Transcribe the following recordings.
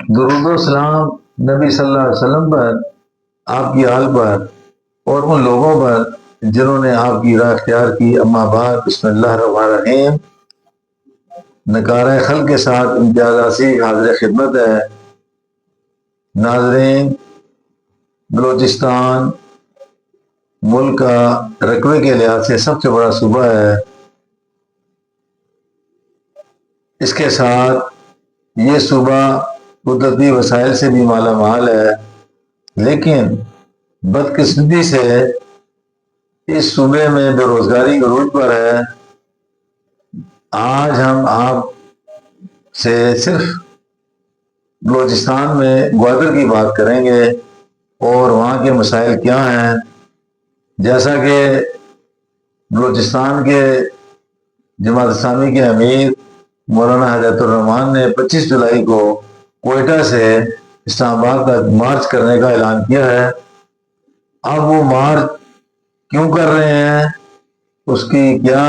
درود و سلام نبی صلی اللہ علیہ وسلم پر، آپ کی آل پر اور ان لوگوں پر جنہوں نے آپ کی راہ اختیار کی۔ اما بعد، بسم اللہ الرحمن الرحیم۔ نکارہ خلق کے ساتھ امتیازاتی حاضر خدمت ہے۔ ناظرین، بلوچستان ملک کا رقبے کے لحاظ سے سب سے بڑا صوبہ ہے۔ اس کے ساتھ یہ صوبہ قدرتی وسائل سے بھی مالا مال ہے، لیکن بدقسمتی سے اس صوبے میں بے روزگاری عروج پر ہے۔ آج ہم آپ سے صرف بلوچستان میں گوادر کی بات کریں گے اور وہاں کے مسائل کیا ہیں۔ جیسا کہ بلوچستان کے جماعت اسلامی کے امیر مولانا ہدایت الرحمان نے 25 جولائی کو کوئٹہ سے اسلام آباد تک مارچ کرنے کا اعلان کیا ہے۔ اب وہ مارچ کیوں کر رہے ہیں، اس کی کیا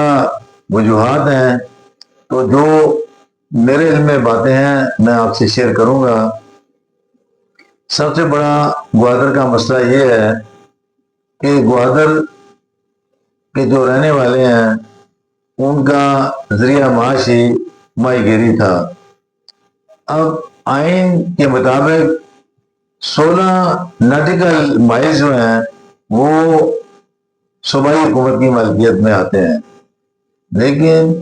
وجوہات ہیں، تو جو میرے علم میں باتیں ہیں میں آپ سے شیئر کروں گا۔ سب سے بڑا گوادر کا مسئلہ یہ ہے کہ گوادر کے جو رہنے والے ہیں ان کا ذریعہ معاش ہی ماہی گیری تھا۔ اب آئین کے مطابق 16 ناٹیکل مائلز جو ہیں وہ صوبائی حکومت کی ملکیت میں آتے ہیں، لیکن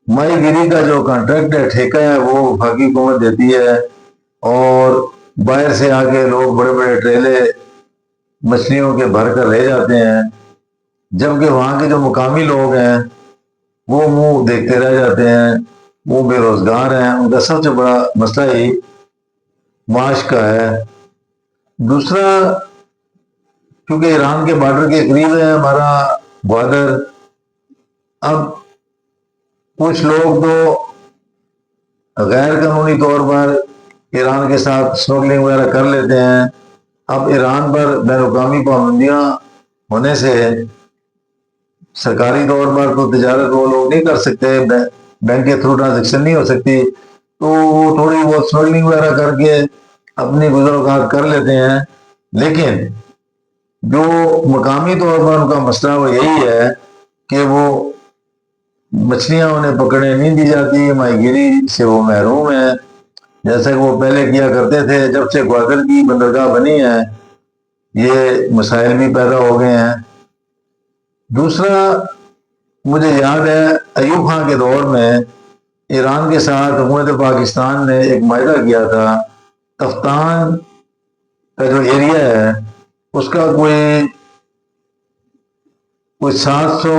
ماہی گیری کا جو کانٹریکٹ ہے، ٹھیکہ ہے، وہ وفاقی حکومت دیتی ہے، اور باہر سے آ کے لوگ بڑے بڑے ٹریلے مچھلیوں کے بھر کر لے جاتے ہیں، جبکہ وہاں کے جو مقامی لوگ ہیں وہ منہ دیکھتے رہ جاتے ہیں، وہ بے روزگار ہیں۔ ان کا سب سے بڑا مسئلہ ہی معاش کا ہے۔ دوسرا، کیونکہ ایران کے بارڈر کے قریب ہے ہمارا گوادر، اب کچھ لوگ تو غیر قانونی طور پر ایران کے ساتھ اسمگلنگ وغیرہ کر لیتے ہیں۔ اب ایران پر بین الاقوامی پابندیاں ہونے سے سرکاری طور پر تو تجارت وہ لوگ نہیں کر سکتے، بینک کے تھرو ٹرانزیکشن نہیں ہو سکتی، تو وہ تھوڑی بہت اسمگلنگ وغیرہ کر کے اپنی گزر اوقات کر لیتے ہیں۔ لیکن جو مقامی طور پر ان کا مسئلہ وہ یہی ہے کہ وہ مچھلیاں انہیں پکڑنے نہیں دی جاتی، ماہی گیری سے وہ محروم ہیں، جیسا کہ وہ پہلے کیا کرتے تھے۔ جب سے گوادر کی بندرگاہ بنی ہے یہ مسائل بھی پیدا ہو گئے ہیں۔ دوسرا، مجھے یاد ہے ایوب خان کے دور میں ایران کے ساتھ حکومت پاکستان نے ایک معاہدہ کیا تھا۔ تفتان کا جو ایریا ہے اس کا کوئی 700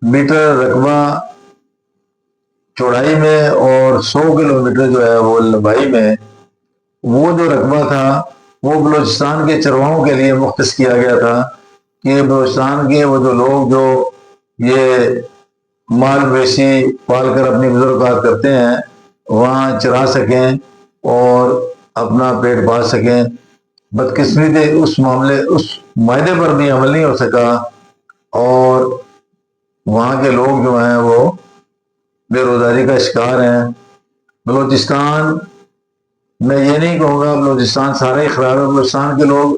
میٹر رقبہ چوڑائی میں اور 100 کلومیٹر جو ہے وہ لمبائی میں، وہ جو رقبہ تھا وہ بلوچستان کے چرواہوں کے لیے مختص کیا گیا تھا کہ بلوچستان کے وہ جو لوگ جو یہ مال مویشی پال کر اپنی گزر اوقات کرتے ہیں وہاں چرا سکیں اور اپنا پیٹ پال سکیں۔ بدقسمتی اس معاہدے پر بھی عمل نہیں ہو سکا، اور وہاں کے لوگ جو ہیں وہ بے روزگاری کا شکار ہیں۔ بلوچستان، میں یہ نہیں کہوں گا بلوچستان سارا ہی خراب ہے، بلوچستان کے لوگ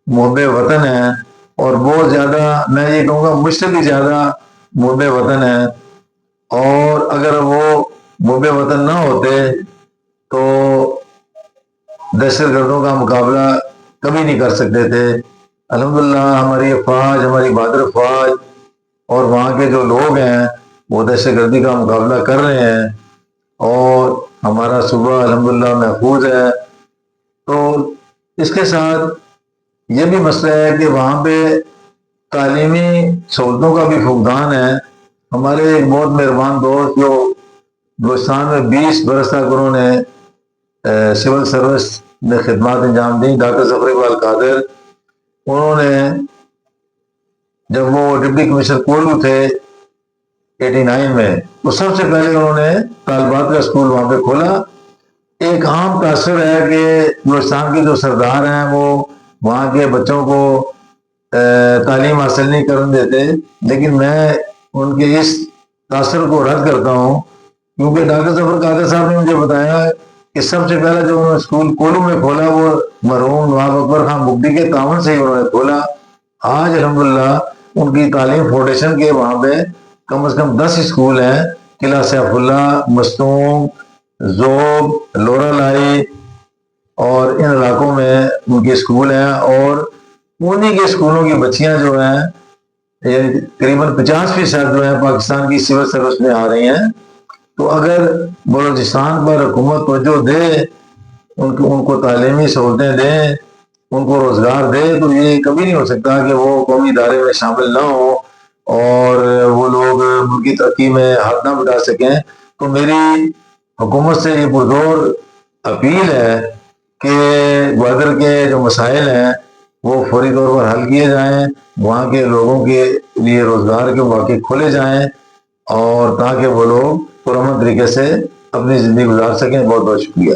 محب وطن ہیں، اور بہت زیادہ، میں یہ کہوں گا مجھ سے بھی زیادہ محب وطن ہیں، اور اگر وہ محب وطن نہ ہوتے تو دہشت گردوں کا مقابلہ کبھی نہیں کر سکتے تھے۔ الحمدللہ ہماری افواج، ہماری بہادر افواج اور وہاں کے جو لوگ ہیں وہ دہشت گردی کا مقابلہ کر رہے ہیں، اور ہمارا صوبہ الحمدللہ محفوظ ہے۔ تو اس کے ساتھ یہ بھی مسئلہ ہے کہ وہاں پہ تعلیمی سہولتوں کا بھی فقدان ہے۔ ہمارے ایک بہت مہربان دوست جو بلوچستان میں 20 برس تک انہوں نے سول سروس میں خدمات انجام دیں، ڈاکٹر ظفر اقبال قادر، انہوں نے جب وہ ڈپٹی کمشنر کولو تھے 89 میں، تو سب سے پہلے انہوں نے طالبات کا اسکول وہاں پہ کھولا۔ ایک عام تاثر ہے کہ بلوچستان کے جو سردار ہیں وہ وہاں کے بچوں کو تعلیم حاصل نہیں کرنے دیتے، لیکن میں ان کے اس تاثر کو رد کرتا ہوں، کیونکہ ڈاکٹر ظفر قادر صاحب نے مجھے بتایا کہ سب سے پہلا جو انہوں نے اسکول کولو میں کھولا وہ مرحوم نواب اکبر خان بگٹی کے تعاون سے ہی انہوں نے کھولا. آج الحمدللہ ان کی تعلیم فاؤنڈیشن کے وہاں پہ کم از کم 10 اسکول ہیں. قلعہ سیف اللہ، مستونگ، زوب، لورا لائی اور ان علاقوں میں ان کے اسکول ہیں. اور انہی کے اسکولوں کی بچیاں جو ہیں یعنی تقریباً 50% جو ہیں پاکستان کی سول سروس میں آ رہی ہیں. تو اگر بلوچستان پر حکومت توجہ دے، ان کو تعلیمی سہولتیں دیں، ان کو روزگار دے، تو یہ کبھی نہیں ہو سکتا کہ وہ قومی ادارے میں شامل نہ ہوں اور وہ لوگ ملکی ترقی میں ہاتھ نہ بٹا سکیں. تو میری حکومت سے یہ پرزور اپیل ہے کہ گوادر کے جو مسائل ہیں وہ فوری طور پر حل کیے جائیں، وہاں کے لوگوں کے لیے روزگار کے مواقع کھولے جائیں اور تاکہ وہ لوگ پرامن طریقے سے اپنی زندگی گزار سکیں. بہت بہت شکریہ.